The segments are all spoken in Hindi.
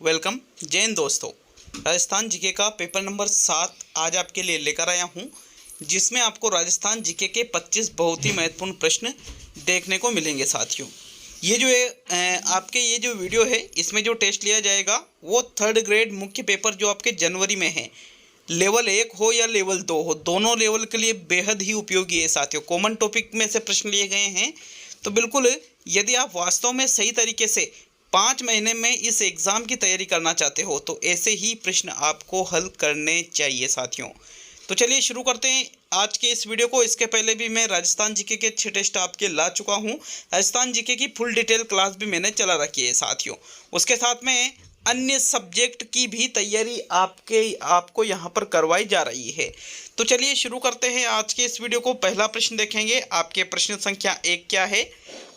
वेलकम। जय हिंद दोस्तों। राजस्थान जीके का पेपर नंबर 7 आज आपके लिए लेकर आया हूं, जिसमें आपको राजस्थान जीके के 25 बहुत ही महत्वपूर्ण प्रश्न देखने को मिलेंगे। साथियों, ये जो है आपके ये जो वीडियो है, इसमें जो टेस्ट लिया जाएगा वो 3rd ग्रेड मुख्य पेपर जो आपके जनवरी में है, लेवल 1 हो या लेवल 2 हो, दोनों लेवल के लिए बेहद ही उपयोगी है। साथियों, कॉमन टॉपिक में से प्रश्न लिए गए हैं, तो बिल्कुल यदि आप वास्तव में सही तरीके से 5 महीने में इस एग्ज़ाम की तैयारी करना चाहते हो तो ऐसे ही प्रश्न आपको हल करने चाहिए। साथियों, तो चलिए शुरू करते हैं आज के इस वीडियो को। इसके पहले भी मैं राजस्थान जीके के 6 टेस्ट आपके ला चुका हूं। राजस्थान जीके की फुल डिटेल क्लास भी मैंने चला रखी है। साथियों, उसके साथ में अन्य सब्जेक्ट की भी तैयारी आपको यहाँ पर करवाई जा रही है। तो चलिए शुरू करते हैं आज के इस वीडियो को। पहला प्रश्न देखेंगे। आपके प्रश्न संख्या 1 क्या है?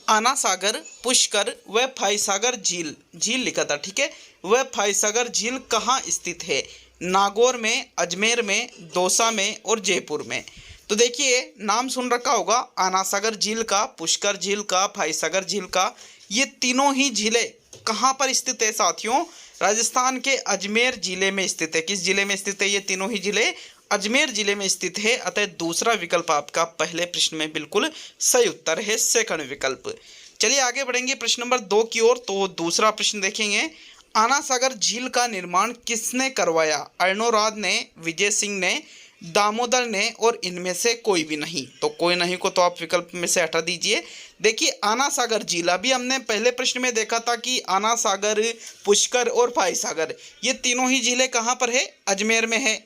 आना सागर, पुष्कर व फायसागर झील लिखा था, ठीक है। वह फायसागर झील कहाँ स्थित है? नागौर में, अजमेर में, दौसा में और जयपुर में। तो देखिए, नाम सुन रखा होगा आना सागर झील का, पुष्कर झील का, फायसागर झील का। ये तीनों ही झीलें कहाँ पर स्थित है साथियों? राजस्थान के अजमेर जिले में स्थित है। किस जिले में स्थित है? ये तीनों ही जिले अजमेर जिले में स्थित है। अतः दूसरा विकल्प आपका पहले प्रश्न में बिल्कुल सही उत्तर है, सेकंड विकल्प। चलिए आगे बढ़ेंगे प्रश्न नंबर 2 की ओर। तो दूसरा प्रश्न देखेंगे। आना सागर झील का निर्माण किसने करवाया? अर्णोराज ने, विजय सिंह ने, दामोदर ने और इनमें से कोई भी नहीं। तो कोई नहीं को तो आप विकल्प में से हटा दीजिए। देखिए, आना सागर झील, अभी हमने पहले प्रश्न में देखा था कि आना सागर, पुष्कर और फायसागर, ये तीनों ही झीलें कहाँ पर है? अजमेर में है।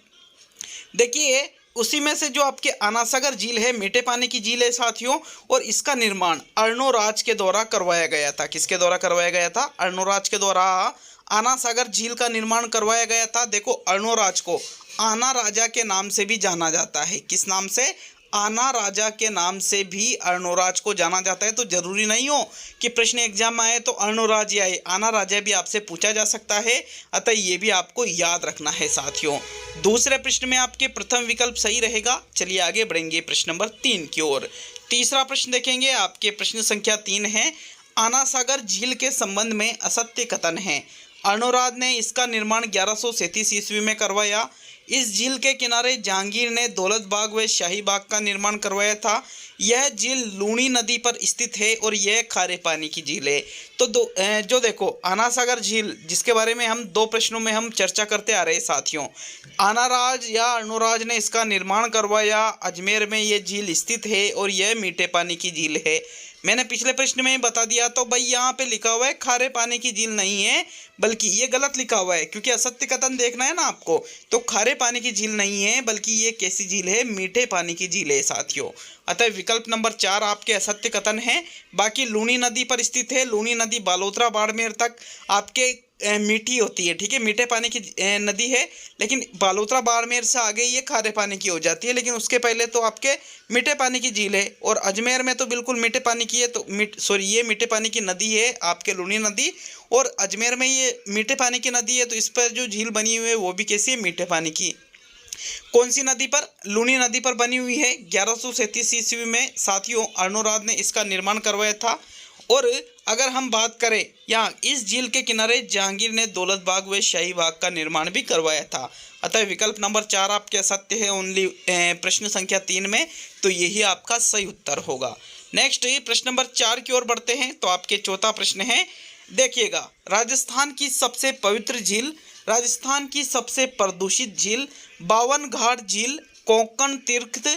देखिए, उसी में से जो आपके आना सागर झील है, मीठे पानी की झील है साथियों, और इसका निर्माण अर्णोराज के द्वारा करवाया गया था। किसके द्वारा करवाया गया था? अर्णोराज के द्वारा आना सागर झील का निर्माण करवाया गया था। देखो, अर्णोराज को आना राजा के नाम से भी जाना जाता है। किस नाम से? आना राजा के नाम से भी अर्णोराज को जाना जाता है। तो जरूरी नहीं हो कि प्रश्न एग्जाम में आए तो अर्णोराज ही आए, आना राजा भी आपसे पूछा जा सकता है। अतः ये भी आपको याद रखना है साथियों। दूसरे प्रश्न में आपके प्रथम विकल्प सही रहेगा। चलिए आगे बढ़ेंगे प्रश्न नंबर 3 की ओर। तीसरा प्रश्न देखेंगे। आपके प्रश्न संख्या 3 है। आना सागर झील के संबंध में असत्य कथन है। अर्णोराज ने इसका निर्माण 1137 ईस्वी में करवाया। इस झील के किनारे जहांगीर ने दौलत बाग व शाही बाग का निर्माण करवाया था। यह झील लूणी नदी पर स्थित है और यह खारे पानी की झील है। तो जो देखो, आना सागर झील, जिसके बारे में हम 2 प्रश्नों में हम चर्चा करते आ रहे हैं साथियों। आनाराज या अर्णोराज ने इसका निर्माण करवाया, अजमेर में यह झील स्थित है और यह मीठे पानी की झील है। मैंने पिछले प्रश्न में ही बता दिया। तो भाई यहाँ पे लिखा हुआ है खारे पानी की झील नहीं है, बल्कि ये गलत लिखा हुआ है, क्योंकि असत्य कथन देखना है ना आपको। तो खारे पानी की झील नहीं है, बल्कि ये कैसी झील है? मीठे पानी की झील है साथियों। अतः विकल्प नंबर 4 आपके असत्य कथन है। बाकी लूणी नदी पर स्थित है। लूणी नदी बालोतरा बाड़मेर तक आपके मीठी होती है, ठीक है, मीठे पानी की नदी है। लेकिन बालोतरा बाड़मेर से आगे ये खारे पानी की हो जाती है, लेकिन उसके पहले तो आपके मीठे पानी की झील है। और अजमेर में तो बिल्कुल मीठे पानी की है। तो ये मीठे पानी की नदी है आपके लूणी नदी, और अजमेर में ये मीठे पानी की नदी है। तो इस पर जो झील बनी हुई है वो भी कैसी है? मीठे पानी की। कौन सी नदी पर? लूणी नदी पर बनी हुई है। 1137 ईस्वी में साथियों अर्णोराज ने इसका निर्माण करवाया था। और अगर हम बात करें, यहाँ इस झील के किनारे जहांगीर ने दौलत बाग व शाही बाग का निर्माण भी करवाया था। अतः विकल्प नंबर 4 आपके सत्य है ओनली प्रश्न संख्या 3 में। तो यही आपका सही उत्तर होगा। नेक्स्ट प्रश्न नंबर 4 की ओर बढ़ते हैं। तो आपके चौथा प्रश्न है। देखिएगा, राजस्थान की सबसे पवित्र झील, राजस्थान की सबसे प्रदूषित झील, 52 घाट झील, कोंकण तीर्थ,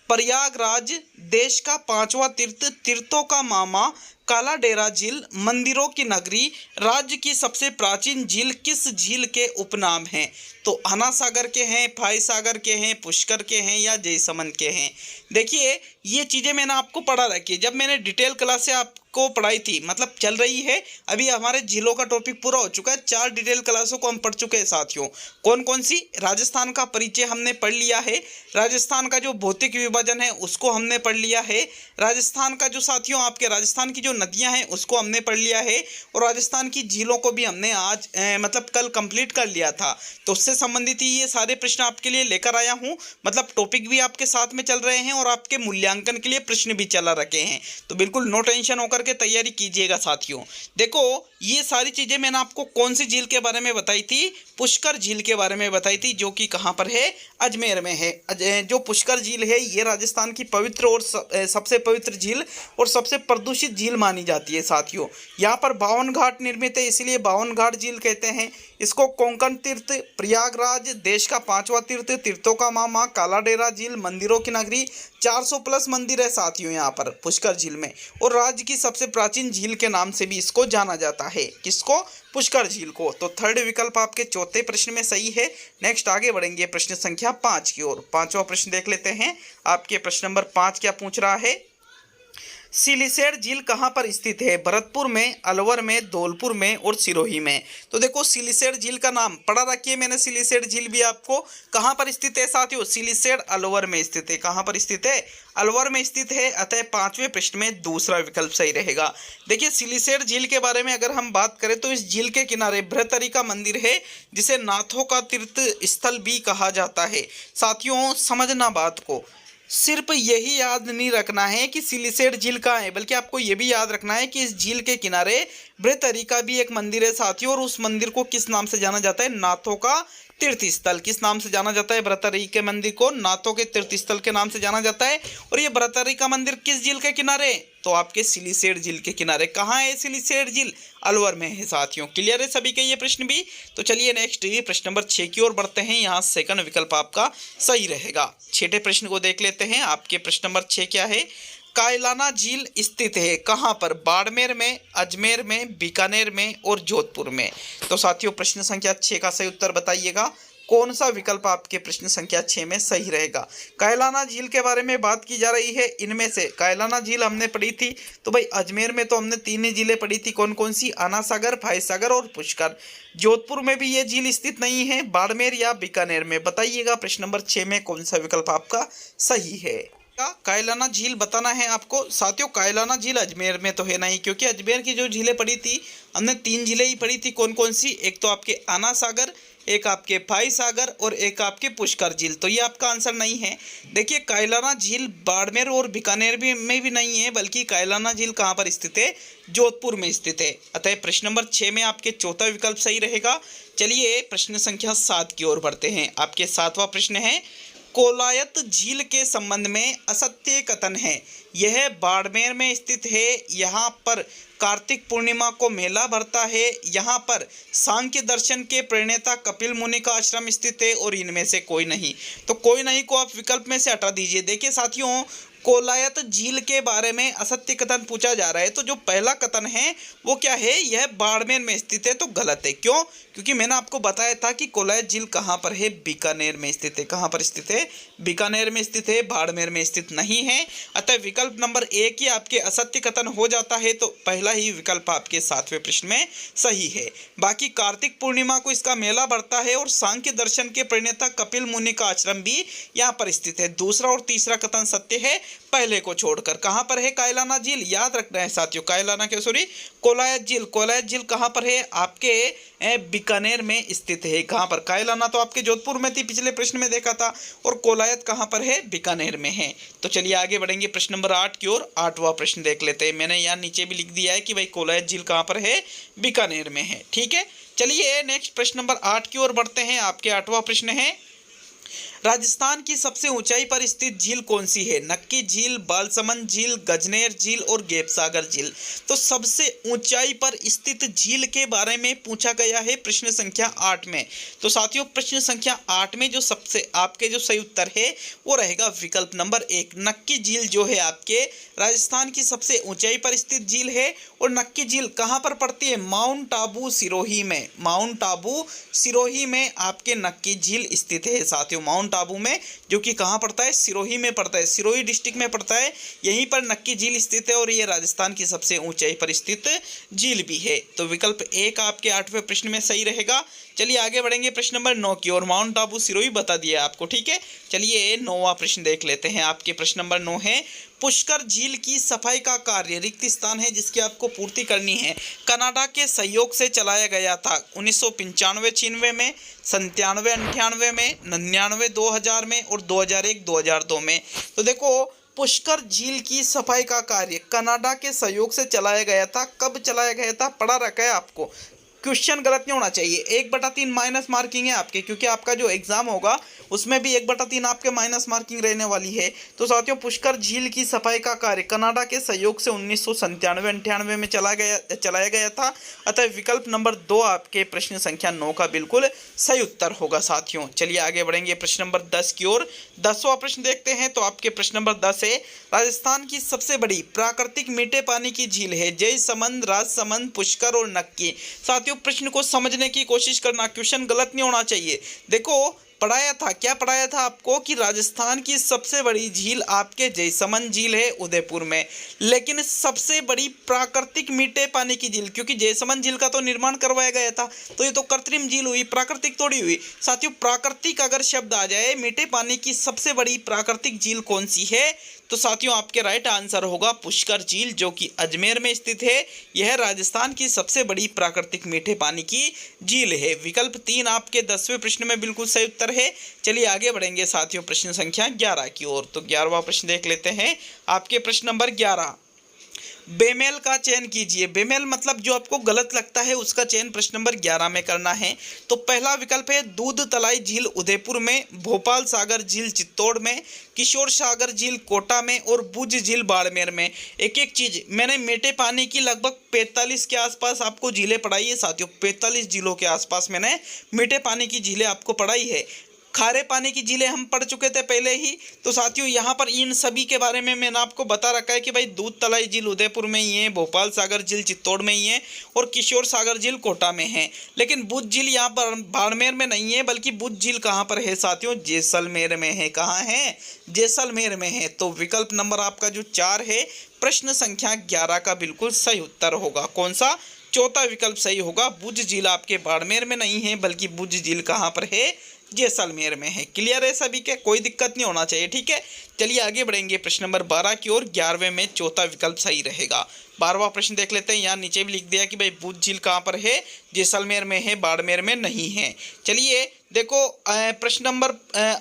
प्रयागराज, देश का 5वां तीर्थ, तीर्थों का मामा, काला डेरा झील, मंदिरों की नगरी, राज्य की सबसे प्राचीन झील किस झील के उपनाम हैं? तो आना सागर के हैं, फायसागर के हैं, पुष्कर के हैं या जयसमंद के हैं? देखिए, ये चीज़ें मैंने आपको पढ़ा रखी है। जब मैंने डिटेल क्लास से आपको पढ़ाई थी, मतलब चल रही है, अभी हमारे झीलों का टॉपिक पूरा हो चुका है। 4 डिटेल क्लासों को हम पढ़ चुके हैं साथियों। कौन कौन सी? राजस्थान का परिचय हमने पढ़ लिया है। राजस्थान का जो भौतिक विभाजन है उसको हमने पढ़ लिया है। राजस्थान का जो साथियों आपके राजस्थान की जो नदियां हैं उसको हमने पढ़ लिया है। और राजस्थान की झीलों को भी हमने आज मतलब कल कंप्लीट कर लिया था। तो उससे संबंधित ही ये सारे प्रश्न आपके लिए लेकर आया हूँ। मतलब टॉपिक भी आपके साथ में चल रहे हैं और आपके मूल्यांकन के लिए प्रश्न भी चला रखे हैं। तो बिल्कुल नो टेंशन होकर के तैयारी कीजिएगा साथियों। देखो, ये सारी चीज़ें मैंने आपको कौन सी झील के बारे में बताई थी? पुष्कर झील के बारे में बताई थी, जो कि कहाँ पर है? अजमेर में है। जो पुष्कर झील है ये राजस्थान की पवित्र और सबसे पवित्र झील और सबसे प्रदूषित झील मानी जाती है साथियों। यहाँ पर 52 घाट निर्मित है, इसलिए 52 घाट झील कहते हैं इसको। कोंकण तीर्थ, प्रयागराज देश का 5वां तीर्थ, तीर्थों का मामा, काला डेरा झील, मंदिरों की नगरी, 400 प्लस मंदिर है साथियों यहाँ पर पुष्कर झील में। और राज्य की सबसे प्राचीन झील के नाम से भी इसको जाना जाता है। किसको? पुष्कर झील को। तो थर्ड विकल्प आपके चौथे प्रश्न में सही है। नेक्स्ट आगे बढ़ेंगे प्रश्न संख्या 5 की ओर। पांचवा प्रश्न देख लेते हैं। आपके प्रश्न नंबर 5 क्या पूछ रहा है? सिलीसेड झील कहाँ पर स्थित है? भरतपुर में, अलवर में, धौलपुर में और सिरोही में। तो देखो सिलीसेड झील का नाम पढ़ा रखिए मैंने। सिलीसेड झील भी आपको कहाँ पर स्थित है साथियों? सिलीसेड अलवर में स्थित है। कहाँ पर स्थित है? अलवर में स्थित है। अतः पांचवें प्रश्न में दूसरा विकल्प सही रहेगा। देखिए सिलीसेड झील के बारे में अगर हम बात करें तो इस झील के किनारे बृहतरी का मंदिर है, जिसे नाथों का तीर्थ स्थल भी कहा जाता है। साथियों समझना बात को, सिर्फ यही याद नहीं रखना है कि सिलीसेड झील कहाँ है, बल्कि आपको ये भी याद रखना है कि इस झील के किनारे बृहतरी का भी एक मंदिर है साथियों। और उस मंदिर को किस नाम से जाना जाता है? नाथों का तीर्थ स्थल। किस नाम से जाना जाता है? बृहतरी के मंदिर को नाथों के तीर्थ स्थल के नाम से जाना जाता है। और ये बृहतरी का मंदिर किस झील के किनारे? तो आपके सिलीसेड झील के किनारे। कहाँ है सिलीसेड झील? अलवर में है साथियों। क्लियर है सभी के ये प्रश्न भी? तो चलिए नेक्स्ट प्रश्न नंबर 6 की ओर बढ़ते हैं। यहाँ सेकंड विकल्प आपका सही रहेगा। छठे प्रश्न को देख लेते हैं। आपके प्रश्न नंबर 6 क्या है? कायलाना झील स्थित है कहाँ पर? बाड़मेर में, अजमेर में, बीकानेर में और जोधपुर में। तो साथियों प्रश्न संख्या 6 का सही उत्तर बताइएगा। कौन सा विकल्प आपके प्रश्न संख्या 6 में सही रहेगा? कायलाना झील के बारे में बात की जा रही है। इनमें से कायलाना झील हमने पढ़ी थी, तो भाई अजमेर में तो हमने 3 ही झीलें पढ़ी थी। कौन कौन सी? आना सागर, फायसागर और पुष्कर। जोधपुर में भी ये झील स्थित नहीं है। बाड़मेर या बीकानेर में। बताइएगा प्रश्न नंबर 6 में कौन सा विकल्प आपका सही है? कायलाना झील बताना है आपको साथियों। कायलाना झील अजमेर में तो है नहीं, क्योंकि अजमेर की जो झीलें पड़ी थी हमने 3 झीलें ही पड़ी थी। कौन कौन सी? एक तो आपके आना सागर, एक आपके फाई सागर और एक आपके पुष्कर झील। तो ये आपका आंसर नहीं है। देखिए कायलाना झील बाड़मेर और बीकानेर में भी नहीं है, बल्कि कायलाना झील कहाँ पर स्थित है? जोधपुर में स्थित है। अतः प्रश्न नंबर 6 में आपके चौथा विकल्प सही रहेगा। चलिए प्रश्न संख्या 7 की ओर बढ़ते हैं। आपके 7वां प्रश्न है, कोलायत झील के संबंध में असत्य कथन है। यह बाड़मेर में स्थित है। यहाँ पर कार्तिक पूर्णिमा को मेला भरता है। यहाँ पर सांख्य दर्शन के प्रणेता कपिल मुनि का आश्रम स्थित है। और इनमें से कोई नहीं। तो कोई नहीं को आप विकल्प में से हटा दीजिए। देखिए साथियों कोलायत झील के बारे में असत्य कथन पूछा जा रहा है, तो जो पहला कथन है वो क्या है? यह बाड़मेर में स्थित है। तो गलत है। क्यों? क्योंकि मैंने आपको बताया था कि कोलायत झील कहाँ पर है? बीकानेर में स्थित है। कहाँ पर स्थित है? बीकानेर में स्थित है, बाड़मेर में स्थित नहीं है। अतः विकल्प नंबर 1 ही आपके असत्य कथन हो जाता है। तो पहला ही विकल्प आपके 7वें प्रश्न में सही है। बाकी कार्तिक पूर्णिमा को इसका मेला बढ़ता है और सांख्य दर्शन के प्रणेता कपिल मुनि का आश्रम भी यहाँ पर स्थित है। दूसरा और तीसरा कथन सत्य है, पहले को छोड़कर। कहां पर है कायलाना झील? याद रखना है साथियों, कायलाना के सॉरी कोलायत झील। कोलायत झील कहां पर है? आपके बीकानेर में स्थित है। कहां पर? कायलाना तो आपके जोधपुर में थी, पिछले प्रश्न में देखा था। और कोलायत कहां पर है? बीकानेर में है। तो चलिए आगे बढ़ेंगे प्रश्न नंबर 8 की ओर। 8वां प्रश्न देख लेते हैं। मैंने यहाँ नीचे भी लिख दिया है कि भाई कोलायत झील कहां पर है? बीकानेर में है। ठीक है, चलिए नेक्स्ट प्रश्न नंबर 8 की ओर बढ़ते हैं। आपके 8वां प्रश्न है, राजस्थान की सबसे ऊंचाई पर स्थित झील कौन सी है? नक्की झील, बालसमंद झील, गजनेर झील और गेपसागर झील। तो सबसे ऊंचाई पर स्थित झील के बारे में पूछा गया है प्रश्न संख्या 8 में। तो साथियों प्रश्न संख्या 8 में जो सबसे आपके जो सही उत्तर है वो रहेगा विकल्प नंबर 1। नक्की झील जो है आपके राजस्थान की सबसे ऊंचाई पर स्थित झील है। और नक्की झील कहाँ पर पड़ती है? माउंट आबू सिरोही में। माउंट आबू सिरोही में आपके नक्की झील स्थित है साथियों। माउंट आबू में, जो कि कहाँ पड़ता है? सिरोही में पड़ता है, सिरोही डिस्ट्रिक्ट में पड़ता है। यहीं पर नक्की झील स्थित है और ये राजस्थान की सबसे ऊंचाई पर स्थित झील भी है। तो विकल्प 1 आपके 8वें प्रश्न में सही रहेगा। चलिए आगे बढ़ेंगे प्रश्न नंबर 9 की ओर। माउंट आबू सिरोही बता दिया आपको। ठीक है, चलिए 9वां प्रश्न देख लेते हैं। आपके प्रश्न नंबर 9 है, पुष्कर झील की सफाई का कार्य रिक्त स्थान है जिसकी आपको पूर्ति करनी है, कनाडा के सहयोग से चलाया गया था 1995-96 में, 97-98 में, 99-2000 में और 2001-2002 में। तो देखो पुष्कर झील की सफाई का कार्य कनाडा के सहयोग से चलाया गया था। कब चलाया गया था पढ़ा रखा है आपको। क्वेश्चन गलत नहीं होना चाहिए। 1/3 माइनस मार्किंग है आपके, क्योंकि आपका जो एग्जाम होगा उसमें भी 1/3 आपके माइनस मार्किंग रहने वाली है। तो साथियों, पुष्कर झील की सफाई का कार्य कनाडा के सहयोग से 1997-98 में चलाया गया था। अतः विकल्प नंबर 2 आपके प्रश्न संख्या 9 का बिल्कुल सही उत्तर होगा साथियों। चलिए आगे बढ़ेंगे प्रश्न नंबर 10 की ओर। 10वां प्रश्न देखते हैं। तो आपके प्रश्न नंबर 10 है, राजस्थान की सबसे बड़ी प्राकृतिक मीठे पानी की झील है जयसमंद, राजसमंद, पुष्कर और नक्की। साथियों, प्रश्न को समझने की कोशिश करना, क्वेश्चन गलत नहीं होना चाहिए। देखो, पढ़ाया था, क्या पढ़ाया था आपको कि राजस्थान की सबसे बड़ी झील आपके जयसमंद झील है उदयपुर में, लेकिन सबसे बड़ी प्राकृतिक मीठे पानी की झील, क्योंकि जयसमंद झील का तो निर्माण करवाया गया था, तो ये तो कृत्रिम झील हुई, प्राकृतिक थोड़ी हुई। साथियों, प्राकृतिक अगर शब्द आ जाए, मीठे पानी की सबसे बड़ी प्राकृतिक झील कौन सी है, तो साथियों आपके राइट आंसर होगा पुष्कर झील, जो कि अजमेर में स्थित है। यह राजस्थान की सबसे बड़ी प्राकृतिक मीठे पानी की झील है। विकल्प 3 आपके 10वें प्रश्न में बिल्कुल सही उत्तर है। चलिए आगे बढ़ेंगे साथियों प्रश्न संख्या 11 की ओर। तो 11वां प्रश्न देख लेते हैं। आपके प्रश्न नंबर 11, बेमेल का चयन कीजिए। बेमेल मतलब जो आपको गलत लगता है उसका चयन प्रश्न नंबर 11 में करना है। तो पहला विकल्प है दूध तलाई झील उदयपुर में, भोपाल सागर झील चित्तौड़ में, किशोर सागर झील कोटा में और भुज झील बाड़मेर में। एक एक चीज मैंने मीठे पानी की लगभग 45 के आसपास आपको झीलें पढ़ाई है साथियों। 45 झीलों के आसपास मैंने मीठे पानी की झीलें आपको पढ़ाई है। खारे पानी की झीलें हम पढ़ चुके थे पहले ही। तो साथियों, यहाँ पर इन सभी के बारे में मैंने आपको बता रखा है कि भाई दूध तलाई झील उदयपुर में ही है, भोपाल सागर झील चित्तौड़ में ही है और किशोर सागर झील कोटा में है। लेकिन भुज झील यहाँ पर बाड़मेर में नहीं है, बल्कि भुज झील कहाँ पर है साथियों, जैसलमेर में है। कहाँ है, जैसलमेर में है। तो विकल्प नंबर आपका जो 4 है प्रश्न संख्या 11 का बिल्कुल सही उत्तर होगा। कौन सा, चौथा विकल्प सही होगा। भुज झील आपके बाड़मेर में नहीं है, बल्कि भुज झील कहाँ पर है, जैसलमेर में है। क्लियर है सभी के, कोई दिक्कत नहीं होना चाहिए, ठीक है। चलिए आगे बढ़ेंगे प्रश्न नंबर 12 की ओर। 11वें में चौथा विकल्प सही रहेगा। 12वां प्रश्न देख लेते हैं। यहाँ नीचे भी लिख दिया कि भाई भुज झील कहाँ पर है, जैसलमेर में है, बाड़मेर में नहीं है। चलिए देखो, प्रश्न नंबर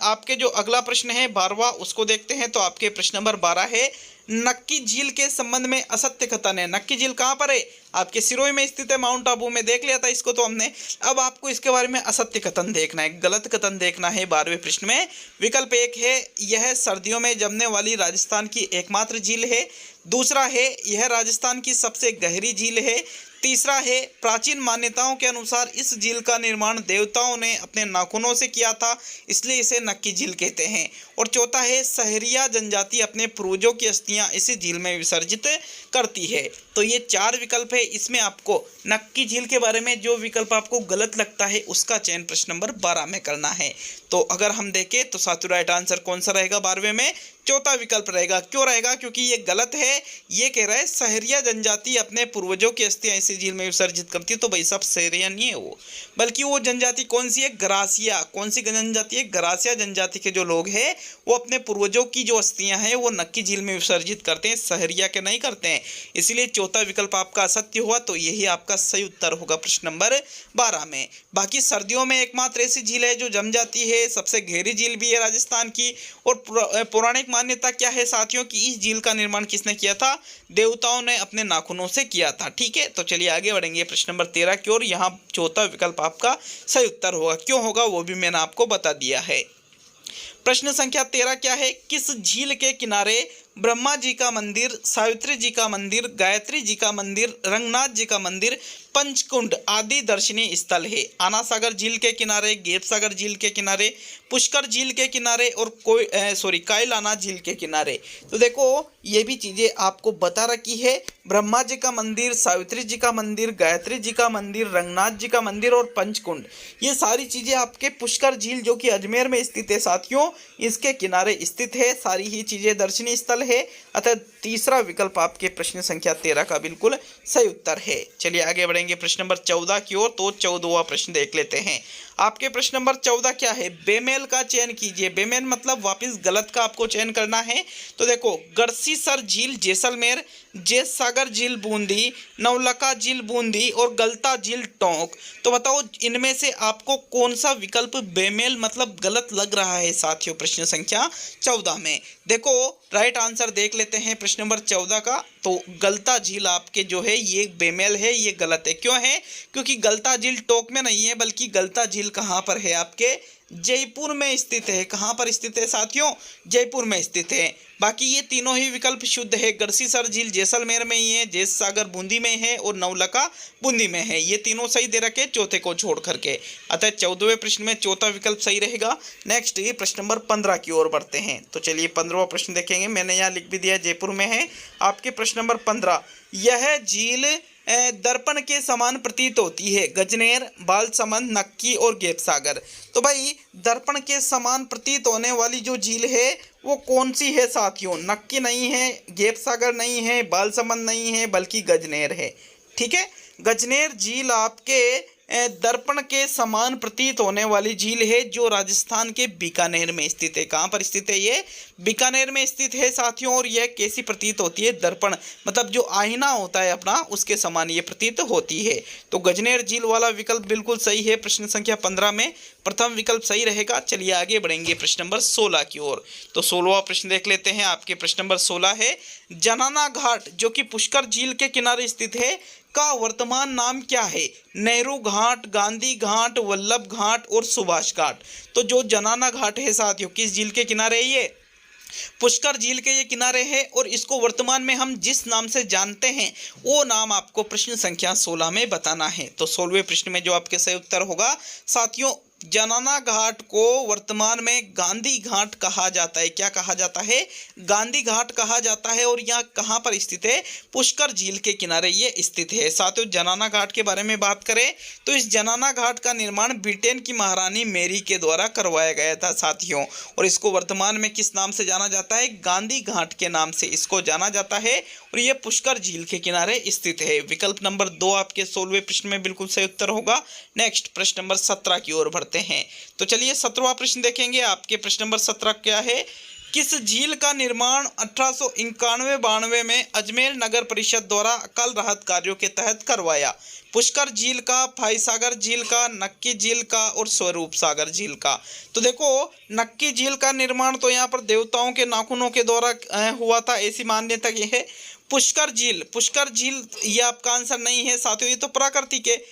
आपके जो अगला प्रश्न है 12वां, उसको देखते हैं। तो आपके प्रश्न नंबर 12 है, नक्की झील के संबंध में असत्य कथन है। नक्की झील कहाँ पर है, आपके सिरोही में स्थित है, माउंट आबू में। देख लिया था इसको तो हमने। अब आपको इसके बारे में असत्य कथन देखना है, गलत कथन देखना है 12वें प्रश्न में। विकल्प 1 है, यह सर्दियों में जमने वाली राजस्थान की एकमात्र झील है। दूसरा है, यह राजस्थान की सबसे गहरी झील है। तीसरा है, प्राचीन मान्यताओं के अनुसार इस झील का निर्माण देवताओं ने अपने नाखूनों से किया था, इसलिए इसे नक्की झील कहते हैं। और चौथा है, सहरिया जनजाति अपने पूर्वजों की अस्थियां इसी झील में विसर्जित करती है। तो ये 4 विकल्प है। इसमें आपको नक्की झील के बारे में जो विकल्प आपको गलत लगता है उसका चयन प्रश्न नंबर 12 में करना है। तो अगर हम देखें तो साथियों राइट आंसर कौन सा रहेगा 12वें में, चौथा विकल्प रहेगा। क्यों रहेगा, क्योंकि ये गलत है। ये कह रहा है सहरिया जनजाति अपने पूर्वजों की अस्थियां इसी झील में विसर्जित करती है। तो भाई सब सहरिया नहीं है वो, बल्कि वो जनजाति कौन सी है, गरासिया। कौन सी जनजाति है, गरासिया जनजाति के जो लोग हैं वो अपने पूर्वजों की जो अस्थियां हैं वो नक्की झील में विसर्जित करते हैं, सहरिया के नहीं करते हैं। इसलिए चौथा विकल्प आपका असत्य हुआ। तो यही आपका सही उत्तर होगा प्रश्न नंबर 12 में। बाकी सर्दियों में एकमात्र ऐसी झील है जो जम जाती है, सबसे गहरी झील भी है राजस्थान की। और पौराणिक मान्यता क्या है साथियों कि इस झील का निर्माण किसने किया था, देवताओं ने अपने नाखूनों से किया था, ठीक है। तो चलिए आगे बढ़ेंगे प्रश्न नंबर 13 की ओर। यहाँ चौथा विकल्प आपका सही उत्तर होगा। क्यों होगा वो भी मैंने आपको बता दिया है। प्रश्न संख्या 13 क्या है, किस झील के किनारे ब्रह्मा जी का मंदिर, सावित्री जी का मंदिर, गायत्री जी का मंदिर, रंगनाथ जी का मंदिर, पंचकुंड आदि दर्शनीय स्थल है। आना सागर झील के किनारे, गेप सागर झील के किनारे, पुष्कर झील के किनारे और कायलाना झील के किनारे। तो देखो ये भी चीज़ें आपको बता रखी है। ब्रह्मा जी का मंदिर, सावित्री जी का मंदिर, गायत्री जी का मंदिर, रंगनाथ जी का मंदिर और पंचकुंड, ये सारी चीज़ें आपके पुष्कर झील जो कि अजमेर में स्थित है साथियों, इसके किनारे स्थित है। सारी ही चीज़ें दर्शनीय स्थल है। अतः तीसरा विकल्प आपके प्रश्न संख्या 13 का बिल्कुल सही उत्तर है। चलिए आगे बढ़ेंगे प्रश्न नंबर 14 की ओर। तो 14वां प्रश्न देख लेते हैं। आपके प्रश्न नंबर 14 क्या है? बेमेल का चयन कीजिए। बेमेल मतलब वापस गलत का आपको चयन करना है। तो देखो, गढ़सीसर झील जैसलमेर, जेत सागर झील बूंदी, नवलखा झील बूंदी और गलता झील टोंक। तो बताओ इनमें से आपको कौन सा विकल्प बेमेल मतलब गलत लग रहा है साथियों प्रश्न संख्या 14 में। देखो राइट आंसर देख लेते हैं प्रश्न नंबर 14 का। तो गलता झील आपके जो है ये बेमेल है, ये गलत है। क्यों है? क्योंकि गलता झील टोंक में नहीं है, बल्कि गलता झील कहाँ पर है? आपके जयपुर में स्थित है। कहाँ पर स्थित है साथियों? जयपुर में स्थित है। बाकी ये तीनों ही विकल्प शुद्ध है। गढ़सीसर झील जैसलमेर में ही है, जेत सागर बूंदी में है और नवलखा बूंदी में है। ये तीनों सही दे रखे चौथे को छोड़ करके, अतः 14वें प्रश्न में चौथा विकल्प सही रहेगा। नेक्स्ट ये प्रश्न नंबर 15 की ओर बढ़ते हैं। तो चलिए 15वां प्रश्न देखेंगे। मैंने यहाँ लिख भी दिया जयपुर में है। आपके प्रश्न नंबर 15, यह झील दर्पण के समान प्रतीत होती है। गजनेर, बालसमंद, नक्की और गेपसागर। तो भाई दर्पण के समान प्रतीत होने वाली जो झील है वो कौन सी है साथियों? नक्की नहीं है, गेपसागर नहीं है, बालसमंद नहीं है, बल्कि गजनेर है। ठीक है, गजनेर झील आपके दर्पण के समान प्रतीत होने वाली झील है, जो राजस्थान के बीकानेर में स्थित है। कहाँ पर स्थित है? ये बीकानेर में स्थित है साथियों। और यह कैसी प्रतीत होती है? दर्पण मतलब जो आईना होता है अपना, उसके समान ये प्रतीत होती है। तो गजनेर झील वाला विकल्प बिल्कुल सही है। प्रश्न संख्या 15 में प्रथम विकल्प सही रहेगा। चलिए आगे बढ़ेंगे प्रश्न नंबर 16 की ओर। तो 16वां प्रश्न देख लेते हैं। आपके प्रश्न नंबर 16 है, जनाना घाट जो कि पुष्कर झील के किनारे स्थित है का वर्तमान नाम क्या है? नेहरू घाट, गांधी घाट, वल्लभ घाट और सुभाष घाट। तो जो जनाना घाट है साथियों, किस झील के किनारे है? ये पुष्कर झील के ये किनारे है। और इसको वर्तमान में हम जिस नाम से जानते हैं वो नाम आपको प्रश्न संख्या 16 में बताना है। तो 16वें प्रश्न में जो आपके सही उत्तर होगा साथियों, जनाना घाट को वर्तमान में गांधी घाट कहा जाता है। क्या कहा जाता है? गांधी घाट कहा जाता है। और यह कहाँ पर स्थित है? पुष्कर झील के किनारे ये स्थित है। साथियों जनाना घाट के बारे में बात करें तो इस जनाना घाट का निर्माण ब्रिटेन की महारानी मैरी के द्वारा करवाया गया था साथियों। और इसको वर्तमान में किस नाम से जाना जाता है? गांधी घाट के नाम से इसको जाना जाता है। और ये पुष्कर झील के किनारे स्थित है। विकल्प नंबर 2 आपके 16वें प्रश्न में बिल्कुल सही उत्तर होगा। नेक्स्ट प्रश्न नंबर 17 की ओर बढ़ते हैं। तो चलिए 17वां प्रश्न देखेंगे। आपके प्रश्न नंबर 17 क्या है? किस झील का निर्माण 1891-92 में अजमेर नगर परिषद द्वारा अकाल राहत कार्यों के तहत करवाया? पुष्कर झील का, फाइसागर झील का, नक्की झील का और स्वरूप सागर झील का। तो देखो नक्की झील का निर्माण तो यहाँ पर देवताओं के नाखूनों के द्वारा हुआ था, ऐसी मान्यता ये है। पुष्कर झील ये आपका आंसर नहीं है साथियों, ये तो प्राकृतिक है।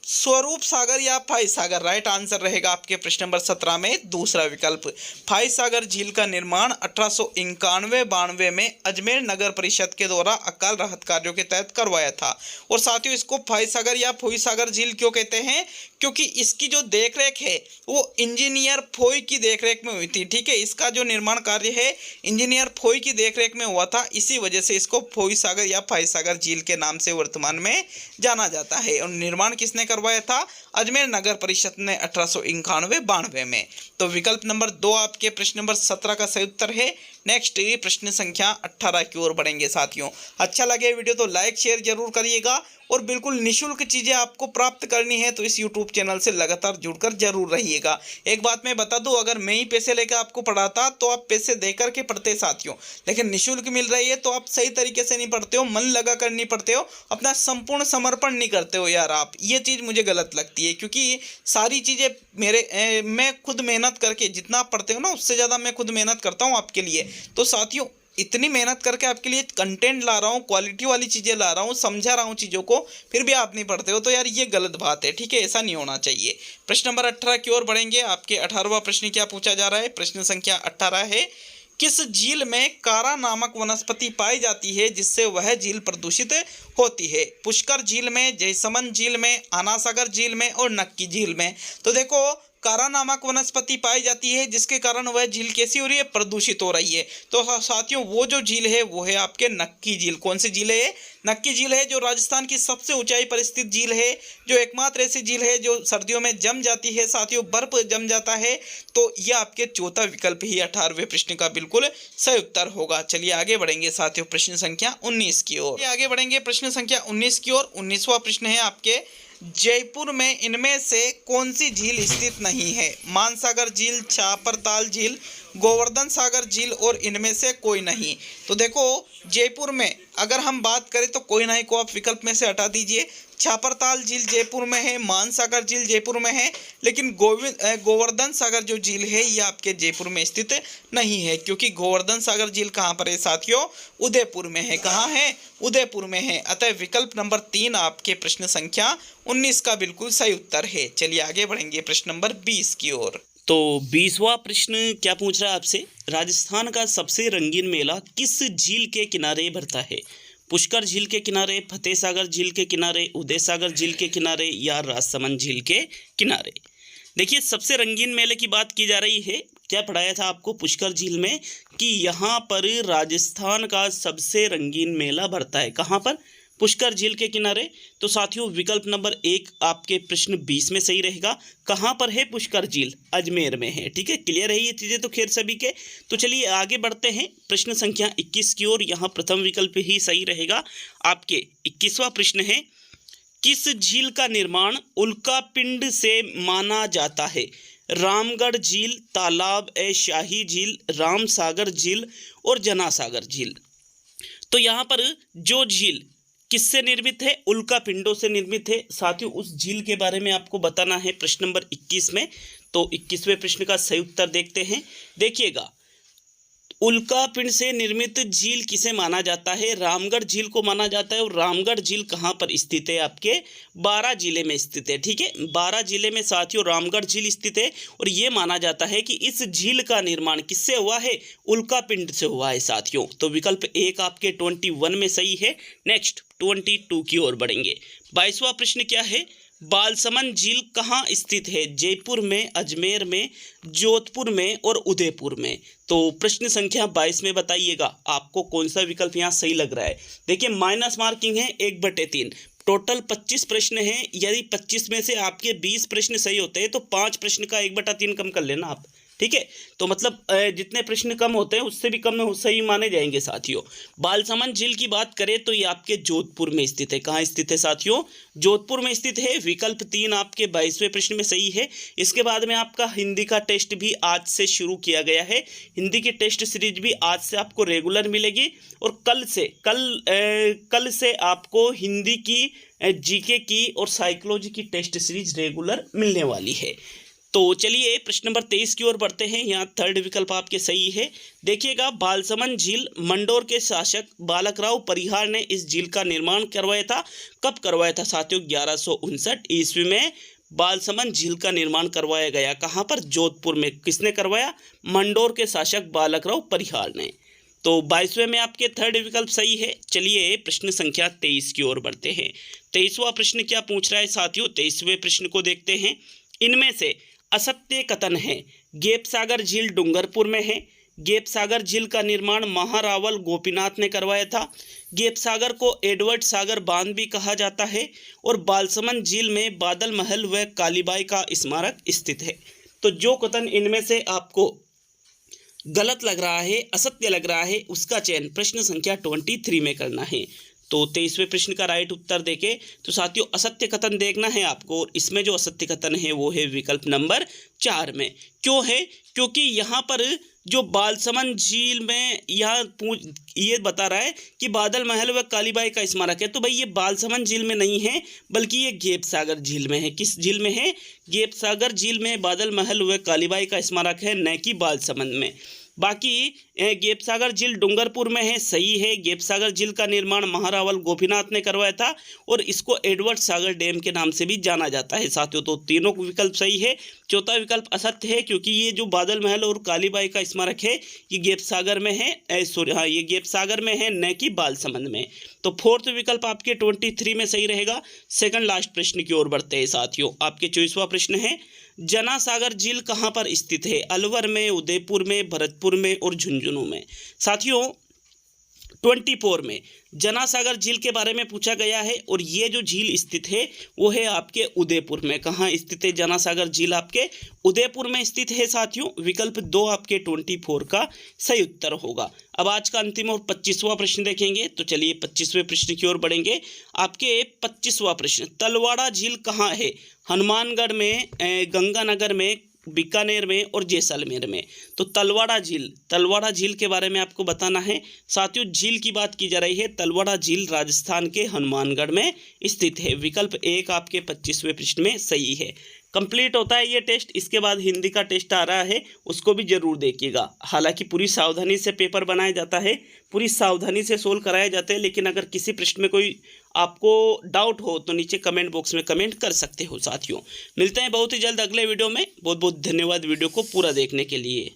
स्वरूप सागर या फाई सागर राइट आंसर रहेगा आपके प्रश्न नंबर 17 में दूसरा विकल्प। फाई सागर झील का निर्माण 1891-92 में अजमेर नगर परिषद के द्वारा अकाल राहत कार्यों के तहत करवाया था। और साथियों इसको फाई सागर या फोई सागर झील क्यों कहते हैं? क्योंकि इसकी जो देखरेख है वो इंजीनियर फोई की देखरेख में हुई थी। ठीक है, इसका जो निर्माण कार्य है इंजीनियर फोई की देखरेख में हुआ था, इसी वजह से इसको फोई सागर या फाई सागर झील के नाम से वर्तमान में जाना जाता है। और निर्माण किसने करवाया था? अजमेर नगर परिषद ने 1891-92 में। तो विकल्प नंबर 2 आपके प्रश्न नंबर 17 का सही उत्तर है। नेक्स्ट प्रश्न संख्या 18 की ओर बढ़ेंगे साथियों। अच्छा लगे वीडियो तो लाइक शेयर जरूर करिएगा। और बिल्कुल निःशुल्क चीज़ें आपको प्राप्त करनी है तो इस यूट्यूब चैनल से लगातार जुड़कर जरूर रहिएगा। एक बात मैं बता दूं, अगर मैं ही पैसे लेकर आपको पढ़ाता तो आप पैसे देकर के पढ़ते साथियों, लेकिन निःशुल्क मिल रही है तो आप सही तरीके से नहीं पढ़ते हो, मन लगा कर नहीं पढ़ते हो, अपना संपूर्ण समर्पण नहीं करते हो यार आप। ये चीज़ मुझे गलत लगती है, क्योंकि सारी चीज़ें मैं खुद मेहनत करके जितना पढ़ते हो ना उससे ज़्यादा मैं खुद मेहनत करता हूँ आपके लिए। तो साथियों इतनी मेहनत करके आपके लिए कंटेंट ला रहा हूँ, क्वालिटी वाली चीज़ें ला रहा हूँ, समझा रहा हूँ चीज़ों को, फिर भी आप नहीं पढ़ते हो तो यार ये गलत बात है। ठीक है, ऐसा नहीं होना चाहिए। प्रश्न नंबर 18 की ओर बढ़ेंगे। आपके 18वां प्रश्न क्या पूछा जा रहा है? प्रश्न संख्या 18 है, किस झील में कारा नामक वनस्पति पाई जाती है जिससे वह झील प्रदूषित होती है? पुष्कर झील में, जयसमंद झील में, आनासागर झील में और नक्की झील में। तो देखो कारा नामक वनस्पति पाई जाती है, जिसके कारण वह झील कैसी हो रही है, प्रदूषित हो रही है। तो साथियों वो जो झील है वो है आपके नक्की झील। कौन सी झील है? नक्की झील है, जो राजस्थान की सबसे ऊंचाई पर स्थित झील है, जो एकमात्र ऐसी झील है जो सर्दियों में जम जाती है साथियों, बर्फ जम जाता है। तो यह आपके चौथा विकल्प ही 18वें प्रश्न का बिल्कुल सही उत्तर होगा। चलिए आगे बढ़ेंगे साथियों प्रश्न संख्या 19 की ओर। आगे बढ़ेंगे प्रश्न संख्या 19 की ओर। 19वां प्रश्न है आपके, जयपुर में इनमें से कौन सी झील स्थित नहीं है? मानसागर झील, छापरताल झील, गोवर्धन सागर झील और इनमें से कोई नहीं। तो देखो जयपुर में अगर हम बात करें तो कोई नहीं को आप विकल्प में से हटा दीजिए। छापरताल झील जयपुर में है, मानसागर झील जयपुर में है, लेकिन गोवर्धन सागर जो झील है ये आपके जयपुर में स्थित नहीं है, क्योंकि गोवर्धन सागर झील कहाँ पर है साथियों? उदयपुर में है। कहाँ है? उदयपुर में है। अतः विकल्प नंबर 3 आपके प्रश्न संख्या 19 का बिल्कुल सही उत्तर है। चलिए आगे बढ़ेंगे प्रश्न नंबर 20 की ओर। तो 20वां प्रश्न क्या पूछ रहा है आपसे, राजस्थान का सबसे रंगीन मेला किस झील के किनारे भरता है? पुष्कर झील के किनारे, फतेह सागर झील के किनारे, उदय सागर झील के किनारे या राजसमंद झील के किनारे? देखिए सबसे रंगीन मेले की बात की जा रही है। क्या पढ़ाया था आपको पुष्कर झील में कि यहाँ पर राजस्थान का सबसे रंगीन मेला भरता है। कहाँ पर? पुष्कर झील के किनारे। तो साथियों विकल्प नंबर 1 आपके प्रश्न 20 में सही रहेगा। कहाँ पर है पुष्कर झील? अजमेर में है। ठीक है, क्लियर है ये चीज़ें तो खैर सभी के। तो चलिए आगे बढ़ते हैं प्रश्न संख्या 21 की ओर। यहाँ प्रथम विकल्प ही सही रहेगा। आपके 21वां प्रश्न है, किस झील का निर्माण उल्कापिंड से माना जाता है? रामगढ़ झील, तालाब ए शाही झील, रामसागर झील और जनासागर झील। तो यहाँ पर जो झील किससे निर्मित है? उल्कापिंडों से निर्मित है। साथियों उस झील के बारे में आपको बताना है प्रश्न नंबर 21 में। तो 21वें प्रश्न का सही उत्तर देखते हैं। देखिएगा उल्कापिंड से निर्मित झील किसे माना जाता है? रामगढ़ झील को माना जाता है। और रामगढ़ झील कहाँ पर स्थित है? आपके 12 जिले में स्थित है। ठीक है, 12 जिले में साथियों रामगढ़ झील स्थित है। और ये माना जाता है कि इस झील का निर्माण किससे हुआ है? उल्कापिंड से हुआ है साथियों। तो विकल्प 1 आपके 21 में सही है। नेक्स्ट 22 की ओर बढ़ेंगे। 22वां प्रश्न क्या है, बालसमंद झील कहाँ स्थित है? जयपुर में, अजमेर में, जोधपुर में और उदयपुर में। तो प्रश्न संख्या 22 में बताइएगा आपको कौन सा विकल्प यहाँ सही लग रहा है। देखिए माइनस मार्किंग है 1/3, टोटल 25 प्रश्न हैं। यदि 25 में से आपके 20 प्रश्न सही होते हैं तो 5 प्रश्न का 1/3 कम कर लेना आप। ठीक है, तो मतलब जितने प्रश्न कम होते हैं उससे भी कम सही माने जाएंगे साथियों। बालसमंद झील की बात करें तो ये आपके जोधपुर में स्थित है। कहाँ स्थित है साथियों? जोधपुर में स्थित है। विकल्प 3 आपके 22वें प्रश्न में सही है। इसके बाद में आपका हिंदी का टेस्ट भी आज से शुरू किया गया है। हिंदी की टेस्ट सीरीज भी आज से आपको रेगुलर मिलेगी। और कल से आपको हिंदी की, जीके की और साइकोलॉजी की टेस्ट सीरीज रेगुलर मिलने वाली है। तो चलिए प्रश्न नंबर 23 की ओर बढ़ते हैं। यहाँ थर्ड विकल्प आपके सही है। देखिएगा बालसमंद झील, मंडोर के शासक बालकराव परिहार ने इस झील का निर्माण करवाया था। कब करवाया था साथियों? 1159 ईस्वी में बालसमंद झील का निर्माण करवाया गया। कहाँ पर? जोधपुर में। किसने करवाया? मंडोर के शासक बालकराव परिहार ने। तो 22वें में आपके थर्ड विकल्प सही है। चलिए प्रश्न संख्या 23 की ओर बढ़ते हैं। 23वां प्रश्न क्या पूछ रहा है साथियों? 23वें प्रश्न को देखते हैं। इनमें से असत्य कथन है। गेपसागर झील डूंगरपुर में है। गेपसागर झील का निर्माण महारावल गोपीनाथ ने करवाया था। गेपसागर को एडवर्ड सागर बांध भी कहा जाता है। और बालसमंद झील में बादल महल व कालीबाई का स्मारक स्थित है। तो जो कथन इनमें से आपको गलत लग रहा है, असत्य लग रहा है, उसका चयन प्रश्न संख्या 23 में करना है। तो 23वें प्रश्न का राइट उत्तर देके तो साथियों असत्य कथन देखना है आपको। और इसमें जो असत्य कथन है वो है विकल्प नंबर 4 में। क्यों है? क्योंकि यहाँ पर जो बालसमंद झील में ये बता रहा है कि बादल महल व कालीबाई का स्मारक है। तो भाई ये बालसमंद झील में नहीं है बल्कि ये गेपसागर झील में है। किस झील में है? गेपसागर झील में बादल महल व कालीबाई का स्मारक है, न कि बालसमंद में। बाकी गेपसागर झील डूंगरपुर में है, सही है। गेपसागर झील का निर्माण महारावल गोपीनाथ ने करवाया था और इसको एडवर्ड सागर डैम के नाम से भी जाना जाता है साथियों। तो तीनों विकल्प सही है। चौथा विकल्प असत्य है क्योंकि ये जो बादल महल और कालीबाई का स्मारक है ये गेपसागर में है, ये गेपसागर में है, न कि बालसमंद में। तो फोर्थ विकल्प आपके 23 में सही रहेगा। सेकंड लास्ट प्रश्न की ओर बढ़ते हैं साथियों। आपके 24वां प्रश्न है, जना सागर झील कहाँ पर स्थित है? अलवर में, उदयपुर में, भरतपुर में और झुंझुनू में। साथियों 24 में जना सागर झील के बारे में पूछा गया है और ये जो झील स्थित है वो है आपके उदयपुर में। कहाँ स्थित है जना सागर झील? आपके उदयपुर में स्थित है साथियों। विकल्प 2 आपके 24 का सही उत्तर होगा। अब आज का अंतिम और 25वां प्रश्न देखेंगे, तो चलिए 25वें प्रश्न की ओर बढ़ेंगे। आपके 25वां प्रश्न, तलवाड़ा झील कहाँ है? हनुमानगढ़ में, गंगानगर में, बीकानेर में और जैसलमेर में। तो तलवाड़ा झील के बारे में आपको बताना है साथियों। झील की बात की जा रही है, तलवाड़ा झील राजस्थान के हनुमानगढ़ में स्थित है। विकल्प 1 आपके 25वें प्रश्न में सही है। कंप्लीट होता है ये टेस्ट, इसके बाद हिंदी का टेस्ट आ रहा है, उसको भी जरूर देखिएगा। हालांकि पूरी सावधानी से पेपर बनाया जाता है, पूरी सावधानी से सोल्व कराए जाते हैं, लेकिन अगर किसी प्रश्न में कोई आपको डाउट हो तो नीचे कमेंट बॉक्स में कमेंट कर सकते हो साथियों। मिलते हैं बहुत ही जल्द अगले वीडियो में। बहुत बहुत धन्यवाद वीडियो को पूरा देखने के लिए।